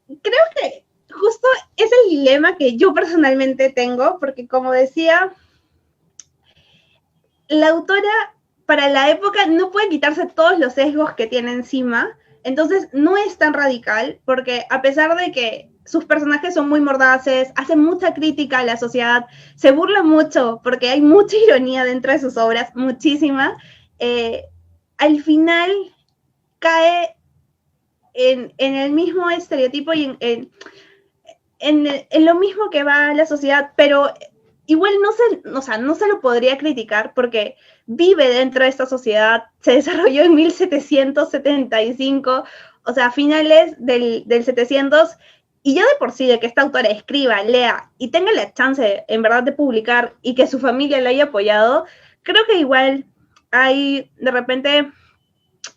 Creo que justo es el dilema que yo personalmente tengo, porque como decía, la autora para la época no puede quitarse todos los sesgos que tiene encima, entonces no es tan radical, porque a pesar de que sus personajes son muy mordaces, hacen mucha crítica a la sociedad, se burla mucho, porque hay mucha ironía dentro de sus obras, muchísima, al final cae en el mismo estereotipo y en lo mismo que va la sociedad, pero igual o sea, no se lo podría criticar porque vive dentro de esta sociedad, se desarrolló en 1775, o sea, a finales del 700, y ya de por sí de que esta autora escriba, lea y tenga la chance en verdad de publicar y que su familia la haya apoyado, creo que igual hay de repente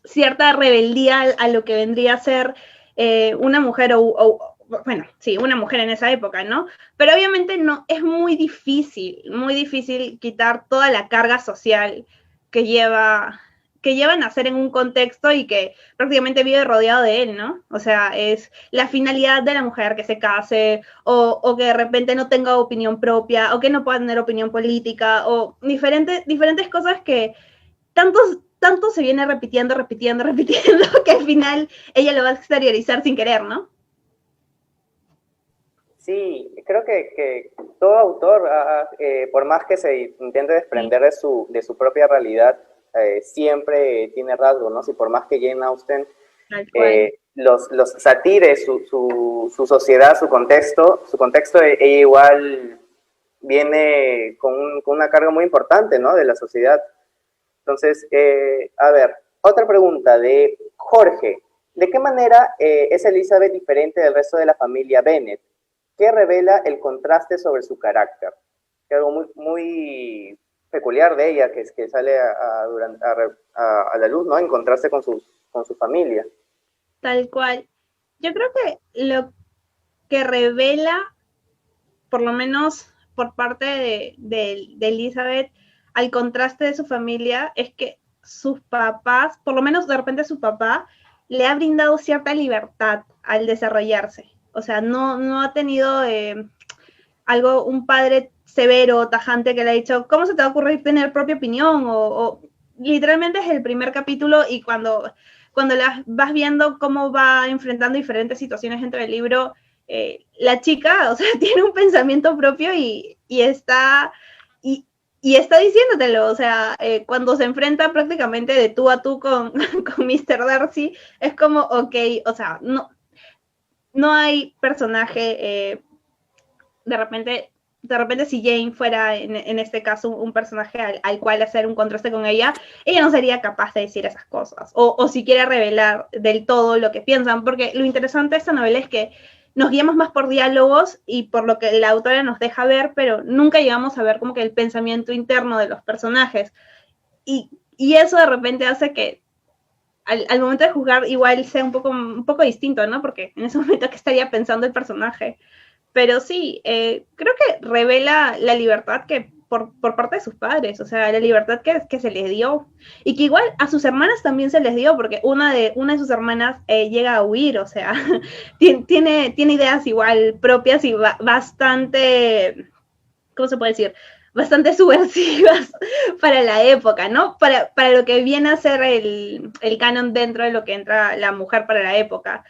cierta rebeldía a lo que vendría a ser una mujer bueno, sí, una mujer en esa época, ¿no? Pero obviamente no, es muy difícil quitar toda la carga social que lleva a nacer en un contexto y que prácticamente vive rodeado de él, ¿no? O sea, es la finalidad de la mujer que se case o que de repente no tenga opinión propia o que no pueda tener opinión política o diferentes cosas que tanto se viene repitiendo, que al final ella lo va a exteriorizar sin querer, ¿no?
Sí, creo que todo autor, por más que se intente desprender de su propia realidad, siempre tiene rasgos, ¿no? Si por más que Jane Austen los satire su sociedad, su contexto, ella igual viene con una carga muy importante, ¿no? De la sociedad. Entonces, a ver, otra pregunta de Jorge. ¿De qué manera es Elizabeth diferente del resto de la familia Bennet? ¿Qué revela el contraste sobre su carácter? Que algo muy peculiar de ella, que sale a la luz, ¿no? En contraste con su familia.
Tal cual. Yo creo que lo que revela, por lo menos por parte de Elizabeth, al contraste de su familia, es que sus papás, por lo menos de repente su papá, le ha brindado cierta libertad al desarrollarse. O sea, no ha tenido un padre severo, tajante, que le ha dicho, ¿cómo se te va a ocurrir tener propia opinión? Literalmente es el primer capítulo y cuando las vas viendo cómo va enfrentando diferentes situaciones dentro del libro, la chica, o sea, tiene un pensamiento propio y está diciéndotelo, o sea, cuando se enfrenta prácticamente de tú a tú con Mr. Darcy, es como, ok, o sea, no hay personaje, de repente si Jane fuera en este caso un personaje al cual hacer un contraste con ella no sería capaz de decir esas cosas, o siquiera revelar del todo lo que piensan, porque lo interesante de esta novela es que nos guiamos más por diálogos y por lo que la autora nos deja ver, pero nunca llegamos a ver como que el pensamiento interno de los personajes, y eso de repente hace que al momento de jugar igual sea un poco distinto, ¿no? Porque en ese momento que estaría pensando el personaje. Pero sí, creo que revela la libertad que por parte de sus padres, o sea, la libertad que se les dio. Y que igual a sus hermanas también se les dio, porque una de sus hermanas llega a huir, o sea, tiene ideas igual propias y bastante, ¿cómo se puede decir? Bastante subversivas para la época, ¿no? Para lo que viene a ser el canon dentro de lo que entra la mujer para la época.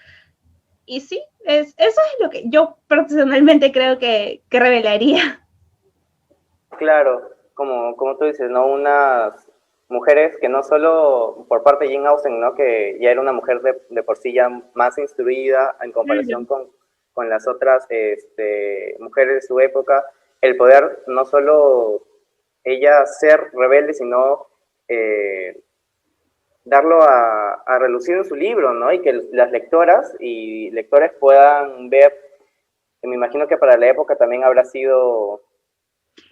Y sí, eso es lo que yo personalmente creo que revelaría.
Claro, como tú dices, ¿no? Unas mujeres que no solo por parte de Jane Austen, ¿no? Que ya era una mujer de por sí ya más instruida en comparación con las otras mujeres de su época, el poder no solo ella ser rebelde, sino darlo a relucir en su libro, ¿no? Y que las lectoras y lectores puedan ver, me imagino que para la época también habrá sido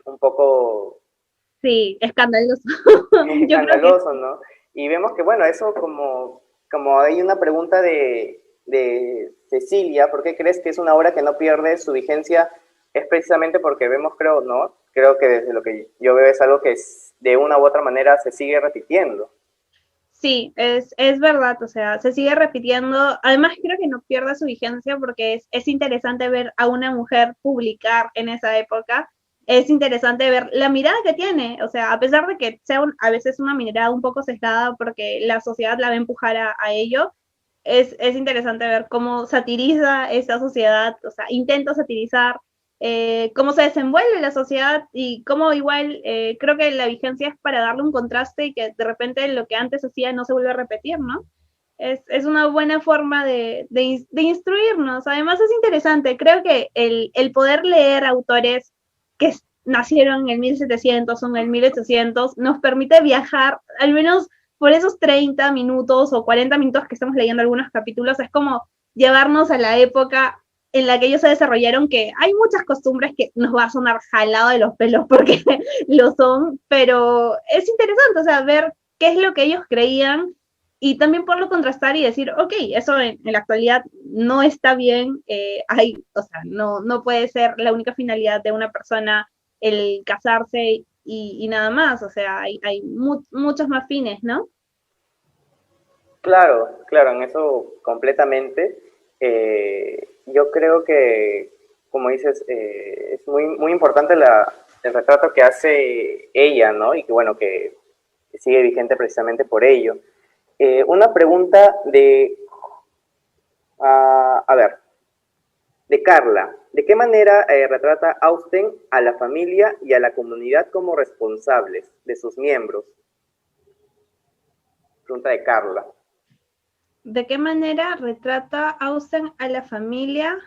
un poco
Sí, escandaloso. Yo creo que
escandaloso, ¿no? Y vemos que, bueno, eso como hay una pregunta de Cecilia, ¿por qué crees que es una obra que no pierde su vigencia? Es precisamente porque vemos, creo, ¿no? Creo que desde lo que yo veo es algo que de una u otra manera se sigue repitiendo.
sí, es verdad, o sea, se sigue repitiendo. Además, creo que no pierde su vigencia porque es interesante ver a una mujer publicar en esa época. Es interesante ver la mirada que tiene, o sea, a pesar de que sea a veces una mirada un poco sesgada porque la sociedad la va a empujar a ello, es interesante ver cómo satiriza esa sociedad, o sea, intenta satirizar cómo se desenvuelve la sociedad y cómo igual creo que la vigencia es para darle un contraste y que de repente lo que antes hacía no se vuelve a repetir, ¿no? Es una buena forma de instruirnos. Además es interesante, creo que el poder leer autores que nacieron en el 1700 o en el 1800, nos permite viajar, al menos por esos 30 minutos o 40 minutos que estamos leyendo algunos capítulos, es como llevarnos a la época en la que ellos se desarrollaron, que hay muchas costumbres que nos va a sonar jalado de los pelos porque lo son, pero es interesante, o sea, ver qué es lo que ellos creían y también poderlo contrastar y decir, ok, eso en la actualidad no está bien, o sea, no puede ser la única finalidad de una persona el casarse y nada más, o sea, hay muchos más fines, ¿no?
Claro, claro, en eso completamente. Yo creo que, como dices, es muy, muy importante el retrato que hace ella, ¿no? Y que, bueno, que sigue vigente precisamente por ello. Una pregunta a ver, de Carla. ¿De qué manera retrata Austen a la familia y a la comunidad como responsables de sus miembros? Pregunta de Carla.
¿De qué manera retrata Austen a la familia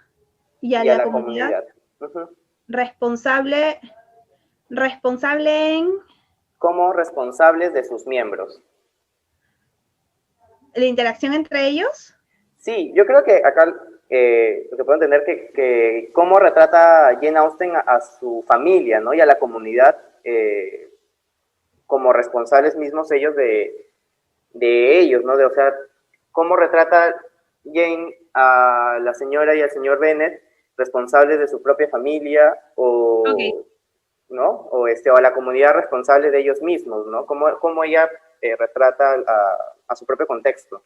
y a
Y a
la
la
comunidad
comunidad. Uh-huh.
responsable, responsable en
Como responsables de sus miembros?
la interacción entre ellos?
Sí, yo creo que acá se puede entender que cómo retrata Jane Austen a su familia, ¿no? Y a la comunidad como responsables mismos ellos de ellos, ¿no? O sea, cómo retrata Jane a la señora y al señor Bennet responsables de su propia familia
Ok.
¿no? O a la comunidad responsable de ellos mismos, ¿no? Cómo ella retrata a su propio contexto.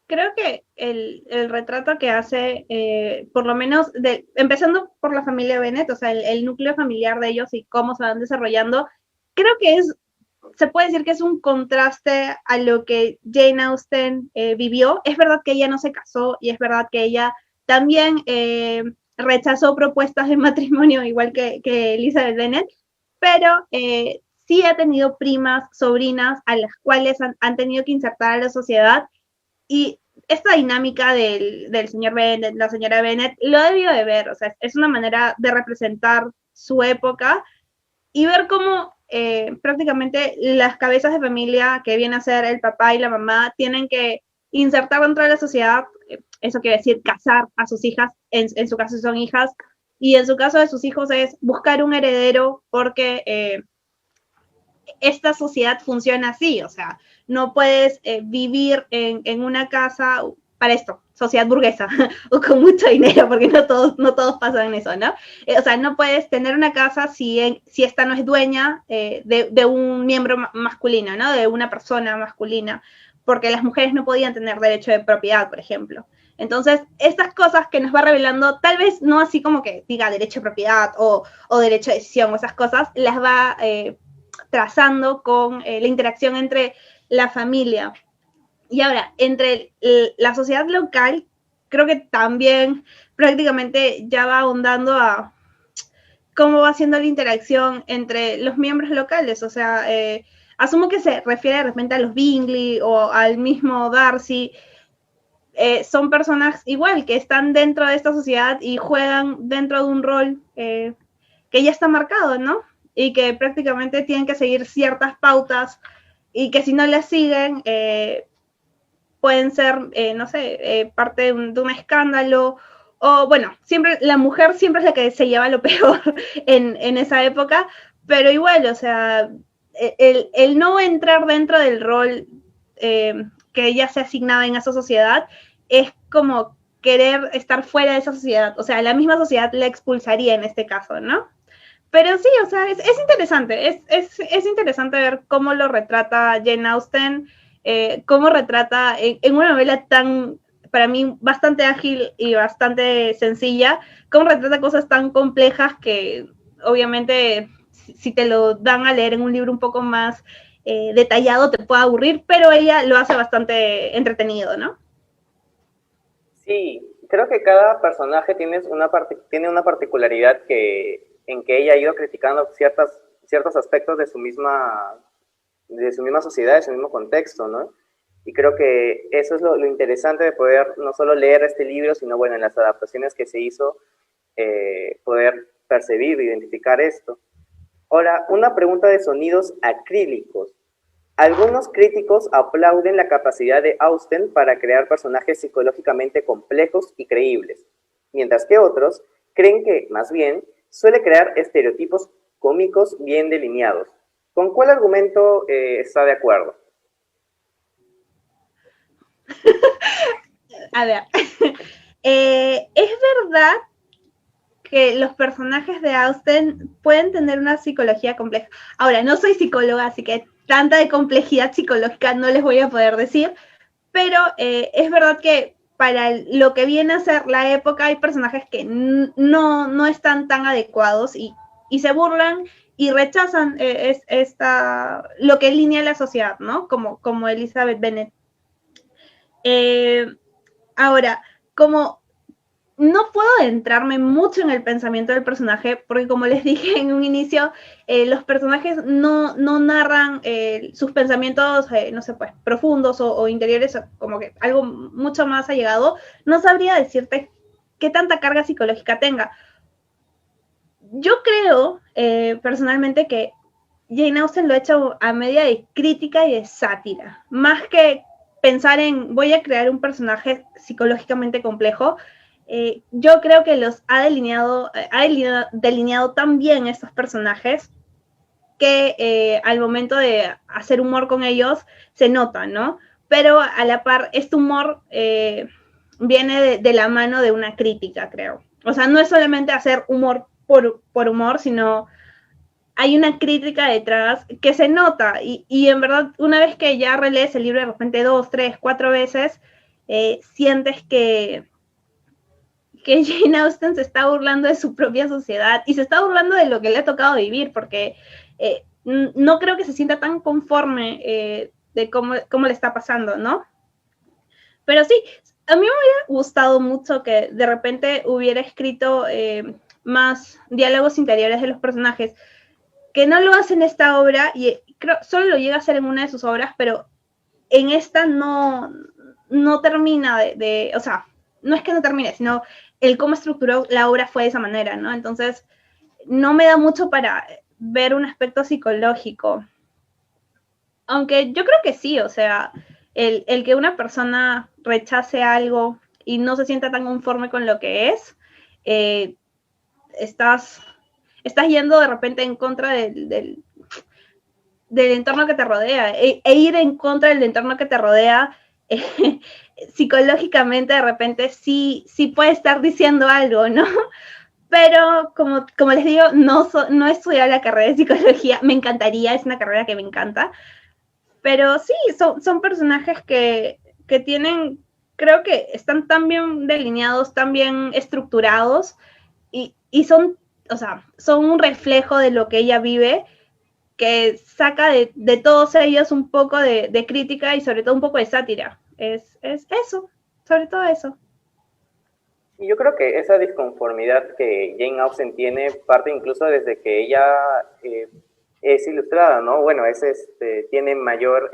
Creo que el retrato que hace, por lo menos, empezando por la familia Bennett, o sea, el núcleo familiar de ellos y cómo se van desarrollando, creo que se puede decir que es un contraste a lo que Jane Austen vivió. Es verdad que ella no se casó y es verdad que ella también rechazó propuestas de matrimonio, igual que Elizabeth Bennet, pero sí ha tenido primas, sobrinas, a las cuales han tenido que insertar a la sociedad y esta dinámica del señor Bennett, la señora Bennett, lo ha debido de ver, o sea, es una manera de representar su época y ver cómo prácticamente las cabezas de familia que viene a ser el papá y la mamá tienen que insertar dentro de la sociedad, eso quiere decir casar a sus hijas, en su caso son hijas, y en su caso de sus hijos es buscar un heredero porque esta sociedad funciona así, o sea, no puedes vivir en una casa para esto, sociedad burguesa, o con mucho dinero, porque no todos pasan eso, ¿no? O sea, no puedes tener una casa si esta no es dueña de un miembro masculino, ¿no? De una persona masculina, porque las mujeres no podían tener derecho de propiedad, por ejemplo. Entonces, estas cosas que nos va revelando, tal vez no así como que diga derecho de propiedad o derecho de decisión o esas cosas, las va trazando con la interacción entre la familia. Y ahora, entre la sociedad local, creo que también prácticamente ya va ahondando a cómo va siendo la interacción entre los miembros locales. O sea, asumo que se refiere de repente a los Bingley o al mismo Darcy. Son personas igual que están dentro de esta sociedad y juegan dentro de un rol que ya está marcado, ¿no? Y que prácticamente tienen que seguir ciertas pautas y que si no las siguen pueden ser, no sé, parte de un escándalo o bueno, siempre la mujer siempre es la que se lleva lo peor en esa época, pero igual, o sea, el no entrar dentro del rol que ya se asignaba en esa sociedad es como querer estar fuera de esa sociedad, o sea, la misma sociedad la expulsaría en este caso, ¿no? Pero sí, o sea, es interesante, es interesante ver cómo lo retrata Jane Austen, cómo retrata en una novela tan, para mí, bastante ágil y bastante sencilla, cómo retrata cosas tan complejas que obviamente si te lo dan a leer en un libro un poco más detallado te puede aburrir, pero ella lo hace bastante entretenido, ¿no?
Sí, creo que cada personaje tiene una particularidad en que ella ha ido criticando ciertos aspectos de su misma sociedad, de su mismo contexto, ¿no? Y creo que eso es lo interesante de poder no solo leer este libro, sino bueno, en las adaptaciones que se hizo, poder percibir, identificar esto. Ahora, una pregunta de sonidos acrílicos. Algunos críticos aplauden la capacidad de Austen para crear personajes psicológicamente complejos y creíbles, mientras que otros creen que, más bien, suele crear estereotipos cómicos bien delineados. ¿Con cuál argumento está de acuerdo?
A ver, es verdad que los personajes de Austen pueden tener una psicología compleja. Ahora, no soy psicóloga, así que tanta de complejidad psicológica no les voy a poder decir, pero es verdad que para lo que viene a ser la época hay personajes que no están tan adecuados y se burlan y rechazan lo que línea la sociedad, ¿no? Como Elizabeth Bennet. Ahora, como no puedo adentrarme mucho en el pensamiento del personaje, porque como les dije en un inicio, los personajes no narran sus pensamientos, no sé, pues, profundos o interiores, como que algo mucho más allegado. No sabría decirte qué tanta carga psicológica tenga. Yo creo, personalmente, que Jane Austen lo ha hecho a medida de crítica y de sátira, más que pensar en voy a crear un personaje psicológicamente complejo. Yo creo que los ha delineado tan bien estos personajes que al momento de hacer humor con ellos se nota, ¿no? Pero a la par, este humor viene de la mano de una crítica, creo. O sea, no es solamente hacer humor por humor, sino hay una crítica detrás que se nota y en verdad una vez que ya relees el libro de repente 2, 3, 4 veces, sientes que Jane Austen se está burlando de su propia sociedad y se está burlando de lo que le ha tocado vivir, porque no creo que se sienta tan conforme de cómo le está pasando, ¿no? Pero sí, a mí me hubiera gustado mucho que de repente hubiera escrito más diálogos interiores de los personajes, que no lo hace en esta obra, y creo solo lo llega a hacer en una de sus obras, pero en esta no termina o sea, no es que no termine, sino el cómo estructuró la obra fue de esa manera, ¿no? Entonces, no me da mucho para ver un aspecto psicológico. Aunque yo creo que sí, o sea, el que una persona rechace algo y no se sienta tan conforme con lo que es, estás yendo de repente en contra del entorno que te rodea, e ir en contra del entorno que te rodea, psicológicamente de repente sí puede estar diciendo algo, ¿no? Pero como les digo, no he estudiado la carrera de psicología, me encantaría, es una carrera que me encanta, pero sí, son personajes que tienen, creo que están tan bien delineados, tan bien estructurados, y son, o sea, son un reflejo de lo que ella vive, que saca de todos ellos un poco de crítica y sobre todo un poco de sátira. Es eso, sobre todo eso.
Y yo creo que esa disconformidad que Jane Austen tiene parte incluso desde que ella es ilustrada, ¿no? Bueno, tiene mayor,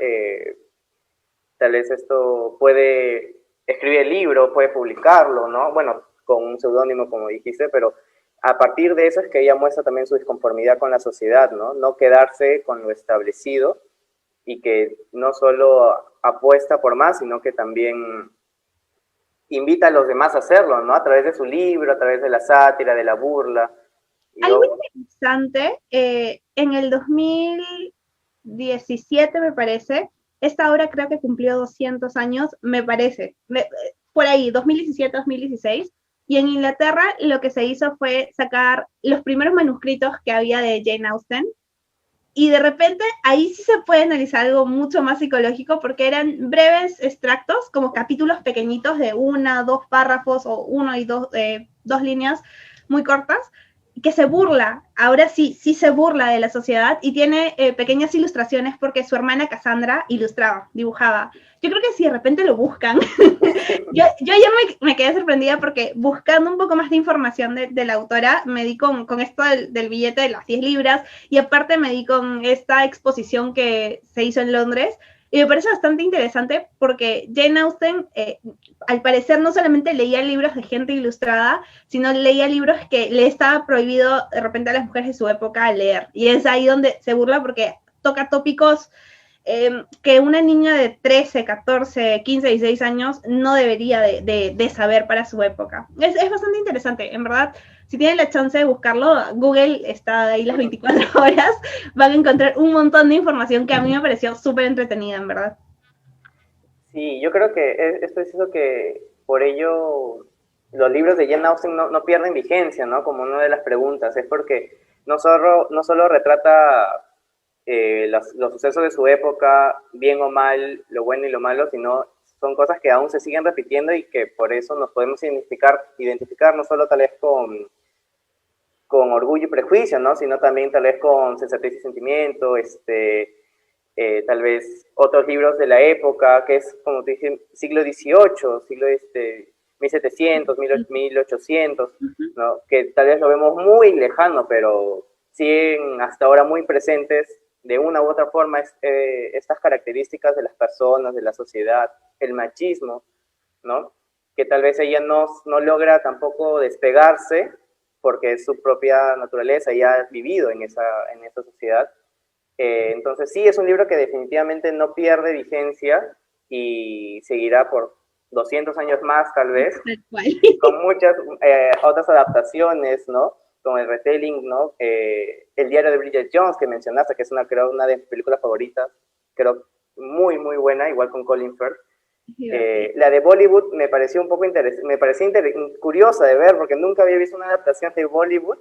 tal vez esto puede escribir el libro, puede publicarlo, ¿no? Bueno, con un seudónimo, como dijiste, pero a partir de eso es que ella muestra también su disconformidad con la sociedad, ¿no? No quedarse con lo establecido y que no solo apuesta por más, sino que también invita a los demás a hacerlo, ¿no? A través de su libro, a través de la sátira, de la burla.
Algo interesante, en el 2017 me parece, esta obra creo que cumplió 200 años, me parece, por ahí, 2017-2016, y en Inglaterra lo que se hizo fue sacar los primeros manuscritos que había de Jane Austen, y de repente ahí sí se puede analizar algo mucho más psicológico, porque eran breves extractos, como capítulos pequeñitos de 1, 2 párrafos o 1 y 2 líneas muy cortas, que se burla, ahora sí se burla de la sociedad y tiene pequeñas ilustraciones porque su hermana Cassandra ilustraba, dibujaba. Yo creo que si de repente lo buscan, yo ayer me quedé sorprendida porque buscando un poco más de información de la autora, me di con esto del billete de las 10 libras y aparte me di con esta exposición que se hizo en Londres Y me parece bastante interesante porque Jane Austen, al parecer, no solamente leía libros de gente ilustrada, sino leía libros que le estaba prohibido de repente a las mujeres de su época leer. Y es ahí donde se burla porque toca tópicos que una niña de 13, 14, 15, 16 años no debería de saber para su época. Es bastante interesante, en verdad. Si tienen la chance de buscarlo, Google está ahí las 24 horas, van a encontrar un montón de información que a mí me pareció súper entretenida, en verdad.
Sí, yo creo que es preciso que por ello los libros de Jane Austen no pierden vigencia, ¿no? Como una de las preguntas, es porque no solo retrata los sucesos de su época, bien o mal, lo bueno y lo malo, sino son cosas que aún se siguen repitiendo y que por eso nos podemos identificar no solo tal vez con Orgullo y Prejuicio, ¿no? Sino también tal vez con Sensatez y Sentimiento, tal vez otros libros de la época, que es, como te dije, siglo XVIII, siglo 1700, 1800, ¿no? Que tal vez lo vemos muy lejano, pero siguen hasta ahora muy presentes de una u otra forma estas características de las personas, de la sociedad, el machismo, ¿no? Que tal vez ella no logra tampoco despegarse porque es su propia naturaleza y ha vivido en esa sociedad. Entonces sí, es un libro que definitivamente no pierde vigencia y seguirá por 200 años más tal vez, con muchas otras adaptaciones, ¿no? Como el retelling, ¿no? El diario de Bridget Jones, que mencionaste, que es creo, una de mis películas favoritas, creo muy, muy buena, igual con Colin Firth. La de Bollywood me pareció un poco curiosa de ver, porque nunca había visto una adaptación de Bollywood.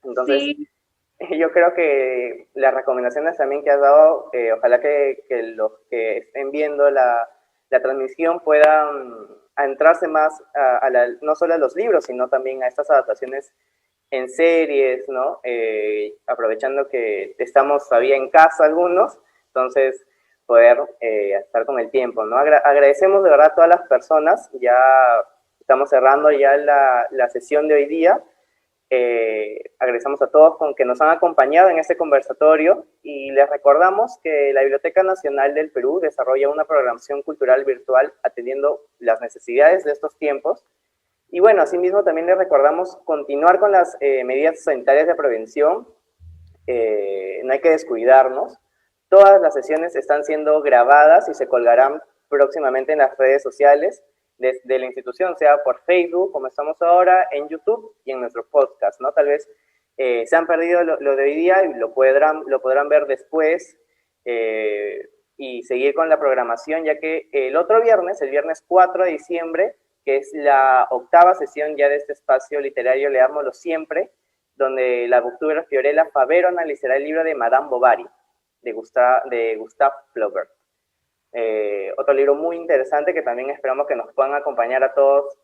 Entonces, sí. Yo creo que las recomendaciones también que has dado, ojalá que los que estén viendo la transmisión puedan entrarse más no solo a los libros, sino también a estas adaptaciones en series, ¿no? Aprovechando que estamos todavía en casa algunos, entonces poder estar con el tiempo, ¿no? Agradecemos de verdad a todas las personas, ya estamos cerrando ya la sesión de hoy día, agradecemos a todos que nos han acompañado en este conversatorio y les recordamos que la Biblioteca Nacional del Perú desarrolla una programación cultural virtual atendiendo las necesidades de estos tiempos. Y bueno, asimismo también les recordamos continuar con las medidas sanitarias de prevención, no hay que descuidarnos. Todas las sesiones están siendo grabadas y se colgarán próximamente en las redes sociales de la institución, sea por Facebook, como estamos ahora, en YouTube y en nuestro podcast, ¿no? Tal vez se han perdido lo de hoy día y lo podrán ver después y seguir con la programación, ya que el otro viernes, el viernes 4 de diciembre, que es la 8ª sesión ya de este espacio literario Leámoslo Siempre, donde la booktuber Fiorella Favero analizará el libro de Madame Bovary, de Gustave Flaubert. Otro libro muy interesante que también esperamos que nos puedan acompañar a todos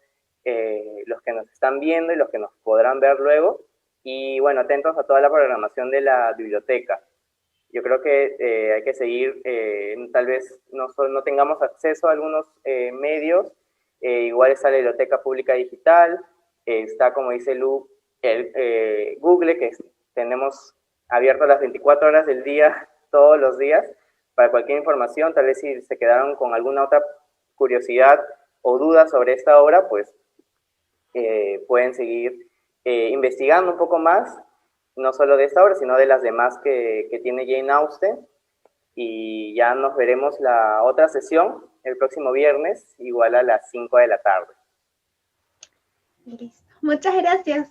los que nos están viendo y los que nos podrán ver luego. Y bueno, atentos a toda la programación de la biblioteca. Yo creo que hay que seguir, tal vez no tengamos acceso a algunos medios, igual está la Biblioteca Pública Digital, está, como dice Lu, Google, que tenemos abierto las 24 horas del día, todos los días, para cualquier información. Tal vez si se quedaron con alguna otra curiosidad o duda sobre esta obra, pues pueden seguir investigando un poco más, no solo de esta obra, sino de las demás que tiene Jane Austen. Y ya nos veremos la otra sesión el próximo viernes, igual a las 5 de la tarde.
Listo. Muchas gracias.